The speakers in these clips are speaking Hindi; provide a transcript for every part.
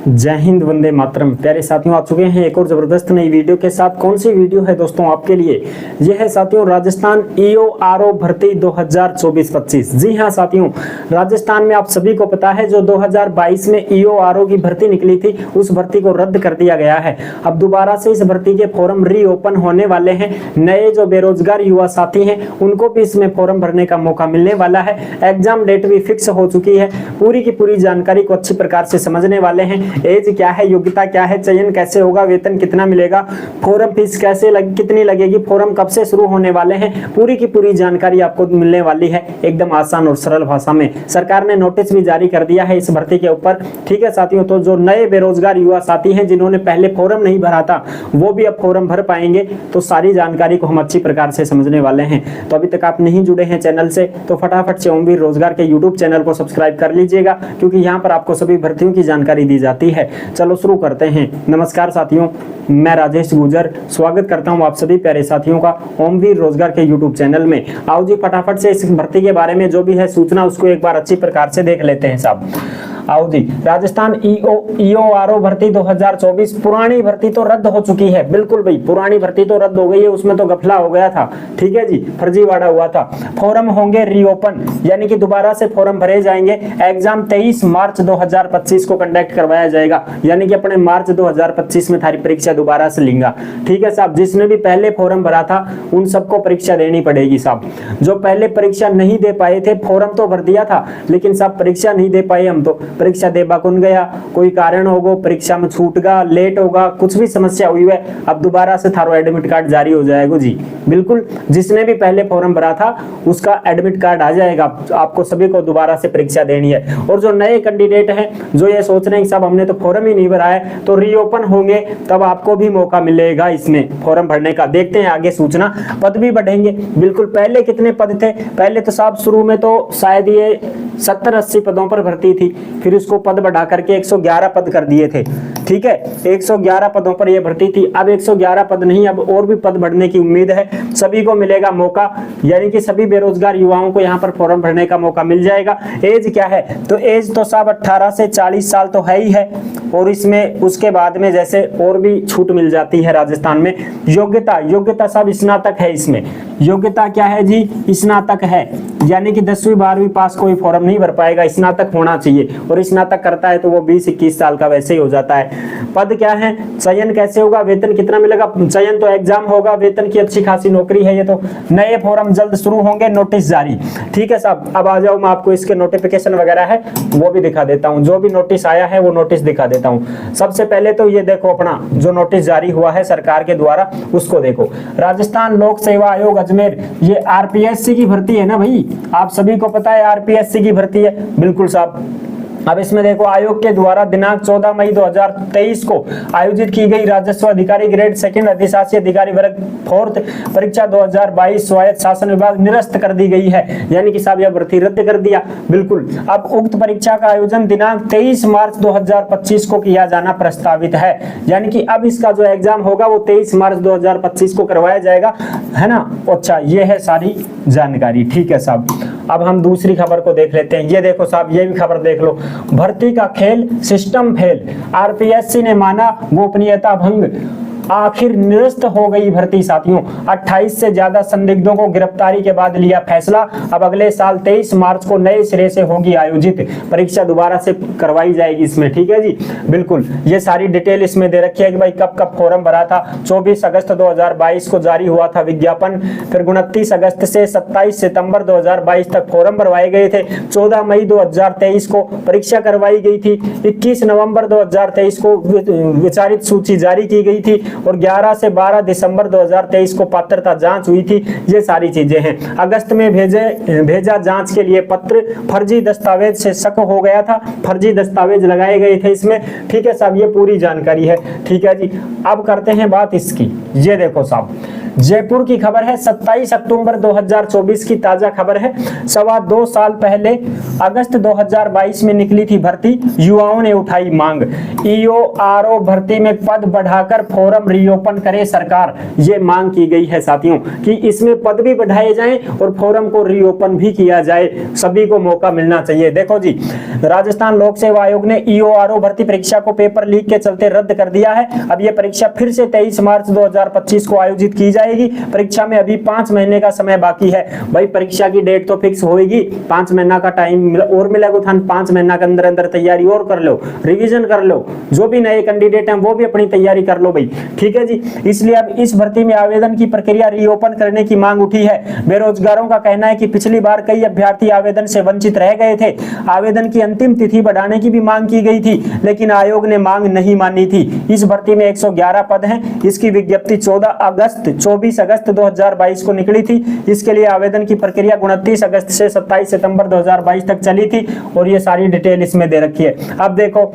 जय हिंद, वंदे मातरम। प्यारे साथियों, आ चुके हैं एक और जबरदस्त नई वीडियो के साथ। कौन सी वीडियो है दोस्तों आपके लिए? यह है साथियों राजस्थान ईओआरओ भर्ती 2024-25। जी हां साथियों, राजस्थान में आप सभी को पता है जो 2022 में ईओआरओ की भर्ती निकली थी, उस भर्ती को रद्द कर दिया गया है। अब दोबारा से इस भर्ती के फॉर्म रीओपन होने वाले हैं। नए जो बेरोजगार युवा साथी हैं उनको भी इसमें फॉर्म भरने का मौका मिलने वाला है। एग्जाम डेट भी फिक्स हो चुकी है। पूरी की पूरी जानकारी को अच्छी प्रकार से समझने वाले हैं। एज क्या है, योग्यता क्या है, चयन कैसे होगा, वेतन कितना मिलेगा, फॉर्म फीस कितनी लगेगी, फॉर्म कब से शुरू होने वाले हैं, पूरी की पूरी जानकारी आपको मिलने वाली है एकदम आसान और सरल भाषा में। सरकार ने नोटिस भी जारी कर दिया है इस भर्ती के ऊपर। ठीक है साथियों, तो जो नए बेरोजगार युवा साथी हैं जिन्होंने पहले फॉर्म नहीं भरा था वो भी अब फॉर्म भर पाएंगे। तो सारी जानकारी को हम अच्छी प्रकार से समझने वाले हैं। तो अभी तक आप नहीं जुड़े हैं चैनल से तो फटाफट से ओमवीर रोजगार के यूट्यूब चैनल को सब्सक्राइब कर लीजिएगा, क्योंकि यहाँ पर आपको सभी भर्तियों की जानकारी दी जाती है। चलो शुरू करते हैं। नमस्कार साथियों, मैं राजेश गुजर स्वागत करता हूं आप सभी प्यारे साथियों का ओमवीर रोजगार के यूट्यूब चैनल में। आओ जी फटाफट से इस भर्ती के बारे में जो भी है सूचना उसको एक बार अच्छी प्रकार से देख लेते हैं साहब। आओ जी, राजस्थान ईओआरओ भर्ती 2024 पुरानी भर्ती तो रद्द हो चुकी है। बिल्कुल भाई, पुरानी भर्ती तो रद्द हो गई है, उसमें तो घपला हो गया था। ठीक है जी, फर्जीवाड़ा हुआ था। फॉर्म होंगे रीओपन, यानी कि दोबारा से फॉर्म भरे जाएंगे। एग्जाम 23 मार्च 2025 को कंडक्ट करवाया जाएगा, यानी कि अपने मार्च 2025 में थारी परीक्षा दोबारा से लेंगे। ठीक है साहब, जिसने भी पहले फॉर्म भरा था उन सबको परीक्षा देनी पड़ेगी साहब। जो पहले परीक्षा नहीं दे पाए थे, फॉर्म तो भर दिया था लेकिन साहब परीक्षा नहीं दे पाए, हम तो परीक्षा देबा कौन गया, कोई कारण होगा, परीक्षा में छूट गया, लेट होगा, कुछ भी समस्या हुई है, अब दोबारा से थारो एडमिट कार्ड जारी हो जाएगा जी। बिल्कुल, जिसने भी पहले फॉर्म भरा था उसका एडमिट कार्ड आ जाएगा। आपको सभी को दोबारा से परीक्षा देनी है। और जो नए कैंडिडेट हैं जो ये सोच रहे हैं साहब हमने तो फॉर्म ही नहीं भरा है, तो रीओपन होंगे तब आपको भी मौका मिलेगा इसमें फॉर्म भरने का। देखते हैं आगे सूचना। पद भी बढ़ेंगे। बिल्कुल, पहले कितने पद थे? पहले तो साहब शुरू में तो शायद ये 70-80 पदों पर भर्ती थी, फिर उसको पद बढ़ा करके 111 पद कर दिए थे। ठीक है, 111 पदों पर यह भर्ती थी। अब 111 पद नहीं, अब और भी पद बढ़ने की उम्मीद है। सभी को मिलेगा मौका, यानी कि सभी बेरोजगार युवाओं को यहाँ पर फॉर्म भरने का मौका मिल जाएगा। एज क्या है? तो एज तो साहब 18 से 40 साल तो है ही है, और इसमें उसके बाद में जैसे और भी छूट मिल जाती है राजस्थान में। योग्यता साहब स्नातक है। इसमें योग्यता क्या है जी? स्नातक है, यानी कि 10वीं 12वीं पास कोई फॉर्म नहीं भर पाएगा, स्नातक होना चाहिए। और स्नातक करता है तो वो 20-21 साल का वैसे ही हो जाता है। पद क्या है? चयन कैसे होगा, वेतन कितना मिलेगा? चयन तो एग्जाम होगा, वेतन की अच्छी खासी नौकरी है ये तो। नए फॉर्म जल्द शुरू होंगे, नोटिस जारी। ठीक है साहब, अब आ जाओ, मैं आपको इसके नोटिफिकेशन वगैरह है वो भी दिखा देता हूँ। जो भी नोटिस आया है वो नोटिस दिखा देता हूँ। सबसे पहले तो ये देखो, अपना जो नोटिस जारी हुआ है सरकार के द्वारा उसको देखो। राजस्थान लोक सेवा आयोग अजमेर, ये आरपीएससी की भर्ती है ना भाई, आप सभी को पता है आरपीएससी की भर्ती है। बिल्कुल साहब, अब इसमें देखो, आयोग के द्वारा दिनांक 14 मई 2023 को आयोजित की गई राजस्व अधिकारी ग्रेड 2 अधिशासी अधिकारी वर्ग 4th परीक्षा 2022 स्वायत्त शासन विभाग निरस्त कर दी गई है, यानी कि साहब यह भर्ती रद्द कर दिया। बिल्कुल, अब उक्त परीक्षा का आयोजन दिनांक 23 मार्च 2025 को किया जाना प्रस्तावित है, यानी कि अब इसका जो एग्जाम होगा वो 23 मार्च 2025 को करवाया जाएगा, है ना। अच्छा, ये है सारी जानकारी। ठीक है साहब, अब हम दूसरी खबर को देख लेते हैं। ये देखो साहब, ये भी खबर देख लो। भर्ती का खेल, सिस्टम फेल, आरपीएससी ने माना गोपनीयता भंग, आखिर निरस्त हो गई भर्ती साथियों। 28 से ज्यादा संदिग्धों को गिरफ्तारी के बाद लिया फैसला। अब अगले साल 23 मार्च को नए सिरे से होगी आयोजित परीक्षा, दोबारा से करवाई जाएगी इसमें। ठीक है जी, बिल्कुल ये सारी डिटेल इसमें दे रखी है कि भाई कब कब फॉर्म भरा था। 24 अगस्त 2022 को जारी हुआ था विज्ञापन, फिर 29 अगस्त से 27 सितंबर 2022 तक फॉर्म भरवाए गए थे। 14 मई 2023 को परीक्षा करवाई गई थी। 21 नवंबर 2023 को विचारित सूची जारी की गई थी और 11 से 12 दिसंबर 2023 को पात्रता जांच हुई थी। ये सारी चीजें हैं। अगस्त में भेजा जांच के लिए पत्र, फर्जी दस्तावेज से शक हो गया था, फर्जी दस्तावेज लगाए गए थे इसमें। ठीक है साहब, ये पूरी जानकारी है। ठीक है जी, अब करते हैं बात इसकी। ये देखो साहब, जयपुर की खबर है, 27 अक्टूबर 2024 की ताजा खबर है। 2.25 साल पहले अगस्त 2022 में निकली थी भर्ती, युवाओं ने उठाई मांग। ईओआरओ भर्ती में पद बढ़ाकर फॉर्म रीओपन करे सरकार, ये मांग की गई है साथियों कि इसमें पद भी बढ़ाए जाएं और फॉर्म को रीओपन भी किया जाए, सभी को मौका मिलना चाहिए। देखो जी, राजस्थान लोक सेवा आयोग ने ईओआरओ भर्ती परीक्षा को पेपर लीक के चलते रद्द कर दिया है। अब यह परीक्षा फिर से 23 मार्च 2025 को आयोजित की जाएगी। परीक्षा में अभी 5 महीने का समय बाकी है। भाई परीक्षा की डेट तो फिक्स होगी, 5 महीना का टाइम और मिलेगा, 5 महीना के अंदर अंदर तैयारी और कर लो, रिवीजन कर लो, जो भी नए कैंडिडेट हैं वो भी अपनी तैयारी कर लो भाई, ठीक है जी। इसलिए अब इस भर्ती में आवेदन की प्रक्रिया रीओपन करने की मांग उठी है। बेरोजगारों का कहना है कि पिछली बार कई अभ्यर्थी आवेदन से वंचित रह गए थे। आवेदन की अंतिम तिथि बढ़ाने की भी मांग की गई थी, लेकिन आयोग ने मांग नहीं मानी थी। इस भर्ती में 111 पद हैं। इसकी विज्ञप्ति 24 अगस्त 2022 को निकली थी। इसके लिए आवेदन की प्रक्रिया 29 अगस्त से 27 सितंबर 2022 तक चली थी और ये सारी डिटेल इसमें दे रखी है। अब देखो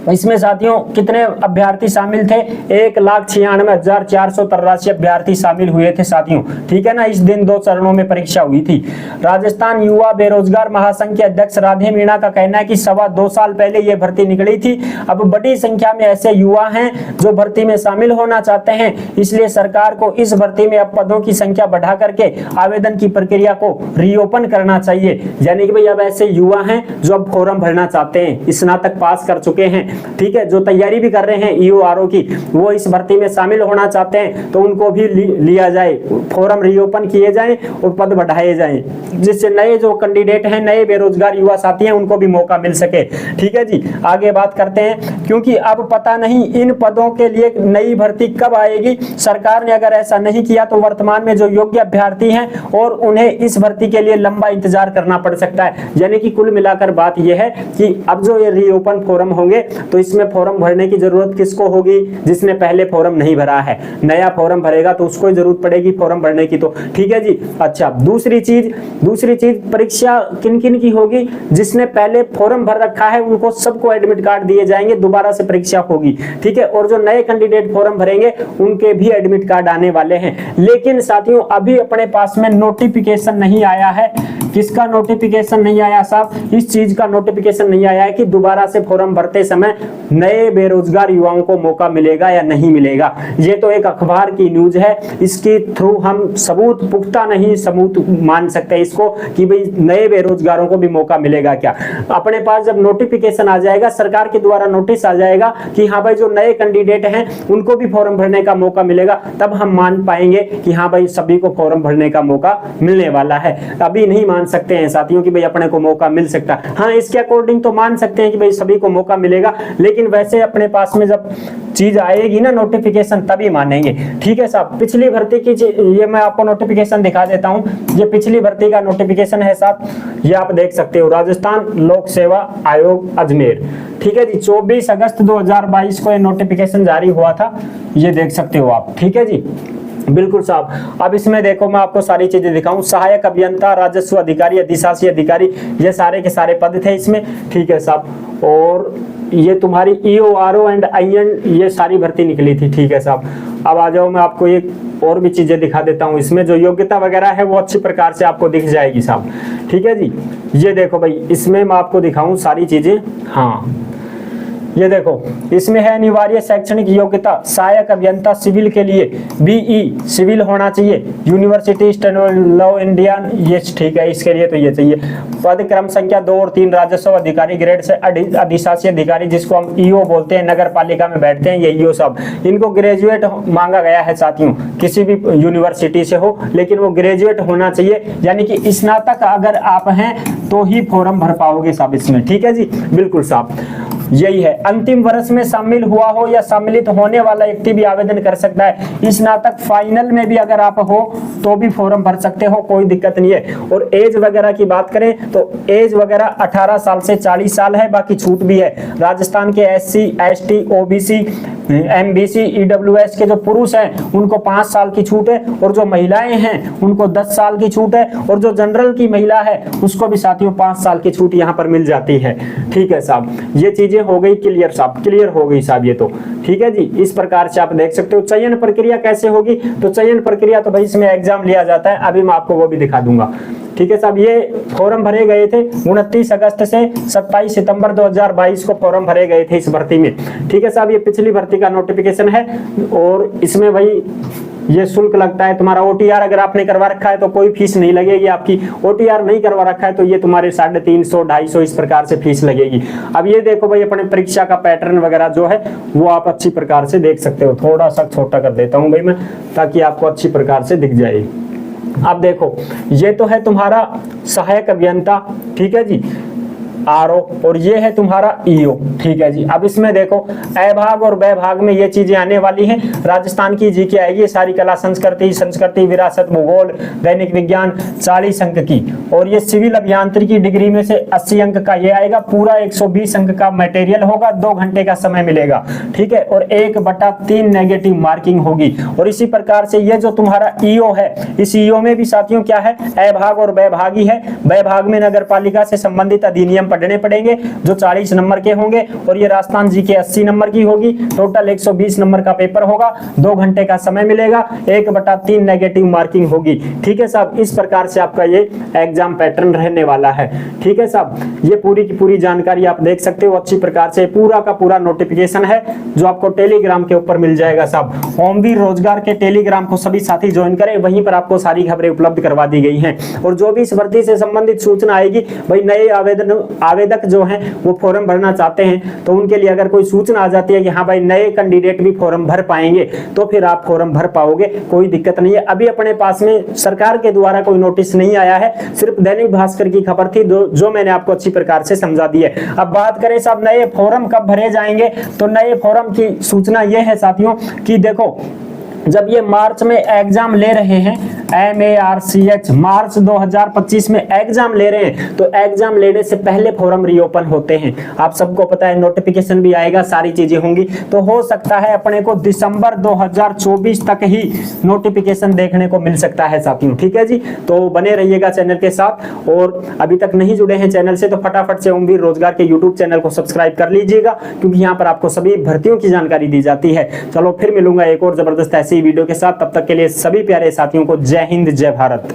इसमें साथियों कितने अभ्यर्थी शामिल थे, 1,96,483 अभ्यर्थी शामिल हुए थे साथियों, ठीक है ना। इस दिन 2 चरणों में परीक्षा हुई थी। राजस्थान युवा बेरोजगार महासंघ के अध्यक्ष राधे मीणा का कहना है कि 2.25 साल पहले यह भर्ती निकली थी। अब बड़ी संख्या में ऐसे युवा हैं जो भर्ती में शामिल होना चाहते हैं, इसलिए सरकार को इस भर्ती में अब पदों की संख्या बढ़ा करके आवेदन की प्रक्रिया को रीओपन करना चाहिए। यानी कि भाई अब ऐसे युवा हैं जो अब फॉर्म भरना चाहते हैं, स्नातक पास कर चुके हैं, ठीक है, जो तैयारी भी कर रहे हैं ईओआरओ की, वो इस भर्ती में शामिल होना चाहते हैं, तो उनको भी लिया जाए, फॉर्म रीओपन किए जाएं और पद बढ़ाए जाएं, जिससे नए जो कैंडिडेट हैं, नए बेरोजगार युवा साथी हैं, उनको भी मौका मिल सके, ठीक है जी। आगे बात करते हैं, क्योंकि अब पता नहीं इन पदों के लिए नई भर्ती कब आएगी। सरकार ने अगर ऐसा नहीं किया तो वर्तमान में जो योग्य अभ्यर्थी हैं और उन्हें इस भर्ती के लिए लंबा इंतजार करना पड़ सकता है। यानी कि कुल मिलाकर बात यह है कि अब जो ये रीओपन फॉर्म होंगे तो इसमें फॉर्म भरने की जरूरत किसको होगी, जिसने पहले फॉर्म नहीं भरा है। नया फॉर्म भरेगा तो उसको जरूरत पड़ेगी फॉर्म भरने की, तो ठीक है जी। अच्छा, दूसरी चीज परीक्षा किन किन की होगी, जिसने पहले फॉर्म भर रखा है उनको सबको एडमिट कार्ड दिए जाएंगे, दोबारा से परीक्षा होगी, ठीक है। और जो नए कैंडिडेट फॉर्म भरेंगे उनके भी एडमिट कार्ड आने वाले हैं। लेकिन साथियों अभी अपने पास में नोटिफिकेशन नहीं आया है। किसका नोटिफिकेशन नहीं आया साहब? इस चीज का नोटिफिकेशन नहीं आया है कि दोबारा से फॉर्म भरते समय नए बेरोजगार युवाओं को मौका मिलेगा या नहीं मिलेगा। ये तो एक अखबार की न्यूज है, इसके थ्रू हम सबूत, पुख्ता नहीं सबूत मान सकते इसको कि भाई नए बेरोजगारों को भी मौका मिलेगा क्या। अपने पास जब नोटिफिकेशन आ जाएगा, सरकार के द्वारा नोटिस आ जाएगा कि हाँ भाई जो नए कैंडिडेट हैं उनको भी फॉर्म भरने का मौका मिलेगा, तब हम मान पाएंगे कि हाँ भाई सभी को फॉर्म भरने का मौका मिलने वाला है। अभी नहीं मान सकते हैं साथियों कि भाई अपने को मौका मिल सकता है। हाँ, इसके अकॉर्डिंग तो मान सकते हैं कि भाई सभी को मौका मिलेगा, लेकिन वैसे अपने पास में जब चीज आएगी ना नोटिफिकेशन तभी मानेंगे, ठीक है साहब। पिछली भर्ती की ये मैं आपको नोटिफिकेशन दिखा देता हूं, ये पिछली भर्ती का नोटिफिकेशन है साहब, ये आप देख सकते हो, राजस्थान लोक सेवा आयोग अजमेर, ठीक है जी। 24 अगस्त 2022 को ये नोटिफिकेशन जारी हुआ था, ये देख सकते हो आप, ठीक है जी, बिल्कुल साहब। अब इसमें देखो मैं आपको सारी चीजें दिखाऊं, सहायक अभियंता, राजस्व अधिकारी, अधिशासी अधिकारी, ये सारे के सारे पद थे इसमें, ठीक है साहब। और ये तुम्हारी ईओआरओ एंड आईएन, ये सारी भर्ती निकली थी, ठीक है साहब। अब आ जाओ मैं आपको एक और भी चीजें दिखा देता हूं, इसमें जो योग्यता वगैरह है वो अच्छी प्रकार से आपको दिख जाएगी साहब, ठीक है जी। ये देखो भाई, इसमें मैं आपको दिखाऊं सारी चीजें, हाँ ये देखो, इसमें है अनिवार्य शैक्षणिक योग्यता, सहायक अभियंता सिविल के लिए बीई सिविल होना चाहिए, यूनिवर्सिटी स्टेनो इंडियन, ये ठीक है, इसके लिए तो ये चाहिए। पद क्रम संख्या 2 और 3 राजस्व अधिकारी ग्रेड से अधिशासी अधिकारी, जिसको हम ईओ बोलते हैं, नगर पालिका में बैठते हैं ये ईओ सब, इनको ग्रेजुएट मांगा गया है साथियों, किसी भी यूनिवर्सिटी से हो, लेकिन वो ग्रेजुएट होना चाहिए, यानी कि स्नातक अगर आप हैं तो ही फॉर्म भर पाओगे साहब इसमें, ठीक है जी, बिल्कुल साहब, यही है। अंतिम वर्ष में शामिल हुआ हो या सम्मिलित होने वाला व्यक्ति भी आवेदन कर सकता है। स्नातक फाइनल में भी अगर आप हो तो भी फॉर्म भर सकते हो, कोई दिक्कत नहीं है। और एज वगैरह की बात करें तो एज वगैरह 18 साल से 40 साल है, बाकी छूट भी है। राजस्थान के SC ST OBC MBC EWS के जो पुरुष हैं उनको 5 साल की छूट है, और जो महिलाएं हैं उनको 10 साल की छूट है, और जो जनरल की महिला है उसको भी साथियों 5 साल की छूट यहाँ पर मिल जाती है। ठीक है साहब, ये चीजें हो गई क्लियर साहब, क्लियर हो गई साहब ये तो। ठीक है जी, इस प्रकार से आप देख सकते हो। चयन प्रक्रिया कैसे होगी, तो चयन प्रक्रिया तो भाई इसमें एग्जाम लिया जाता है, अभी मैं आपको वो भी दिखा दूंगा। ठीक है साहब, ये फॉर्म भरे गए थे 29 अगस्त से 27 सितंबर 2022 को फॉर्म भरे गए थे इस भर्ती में। ठीक है साहब, ये पिछली भर्ती का नोटिफिकेशन है, और इसमें भाई ये शुल्क लगता है तुम्हारा। OTR अगर आपने करवा रखा है तो कोई फीस नहीं लगेगी आपकी, OTR नहीं करवा रखा है तो ये तुम्हारे 350, 250 इस प्रकार से फीस लगेगी। अब ये देखो भाई, अपने परीक्षा का पैटर्न वगैरह जो है वो आप अच्छी प्रकार से देख सकते हो। थोड़ा सा छोटा कर देता हूं भाई मैं, ताकि आपको अच्छी प्रकार से दिख जाए। अब देखो, ये तो है तुम्हारा सहायक अभियंता, ठीक है जी, RO, और ये है तुम्हारा EO। ठीक है जी, अब इसमें देखो अ भाग और ब भाग में ये चीजें आने वाली हैं। राजस्थान की जीके आएगी, सारी कला संस्कृति विरासत भूगोल दैनिक विज्ञान 40 अंक की, और ये सिविल अभियांत्रिकी डिग्री में से 80 अंक का ये आएगा। पूरा 120 अंक का मटेरियल होगा, 2 घंटे का समय मिलेगा। ठीक है, और 1/3 नेगेटिव मार्किंग होगी। और इसी प्रकार से ये जो तुम्हारा EO है, इस EO में भी साथियों क्या है, अ भाग और ब भाग ही है। ब भाग में नगर पालिका से संबंधित अधिनियम पढ़ने पड़ेंगे जो 40 नंबर के होंगे, और ये राजस्थान जी के 80 नंबर की होगी। टोटल 120 नंबर का पेपर होगा, 2 घंटे का समय मिलेगा, 1/3 नेगेटिव मार्किंग होगी। ठीक है साहब, इस प्रकार से आपका ये एग्जाम पैटर्न रहने वाला है। ठीक है साहब, ये पूरी की पूरी जानकारी आप देख सकते हो अच्छी प्रकार से। पूरा का पूरा नोटिफिकेशन है जो आपको टेलीग्राम के ऊपर मिल जाएगा साहब। होमवीर रोजगार के टेलीग्राम को सभी साथी ज्वाइन करें, वहीं पर आपको सारी खबरें उपलब्ध करवा दी गई हैं। और जो भी इस भर्ती से संबंधित सूचना आएगी, भाई नए आवेदक जो हैं वो फॉर्म भरना चाहते हैं, तो उनके लिए अगर कोई सूचना आ जाती है कि हाँ भाई नए कैंडिडेट भी फॉर्म भर पाएंगे, तो फिर आप फॉर्म भर पाओगे, कोई दिक्कत नहीं है। अभी अपने पास में सरकार के द्वारा कोई नोटिस नहीं आया है, सिर्फ दैनिक भास्कर की खबर थी जो मैंने आपको अच्छी प्रकार से समझा दी है। अब बात करें साहब नए फॉर्म कब भरे जाएंगे, तो नए फॉर्म की सूचना यह है साथियों कि देखो, जब ये मार्च में एग्जाम ले रहे हैं, MARCH मार्च 2025 में एग्जाम ले रहे हैं, तो एग्जाम लेने से पहले फॉर्म रीओपन होते हैं। आप सबको पता है, नोटिफिकेशन भी आएगा, सारी चीजें होंगी, तो हो सकता है अपने को दिसंबर 2024 तक ही नोटिफिकेशन देखने को मिल सकता है साथियों। ठीक है जी, तो बने रहिएगा चैनल के साथ, और अभी तक नहीं जुड़े हैं चैनल से तो फटाफट से होमवीर रोजगार के यूट्यूब चैनल को सब्सक्राइब कर लीजिएगा, क्योंकि यहाँ पर आपको सभी भर्तियों की जानकारी दी जाती है। चलो फिर मिलूंगा एक और जबरदस्त ऐसी वीडियो के साथ, तब तक के लिए सभी प्यारे साथियों को जय हिंद, जय भारत।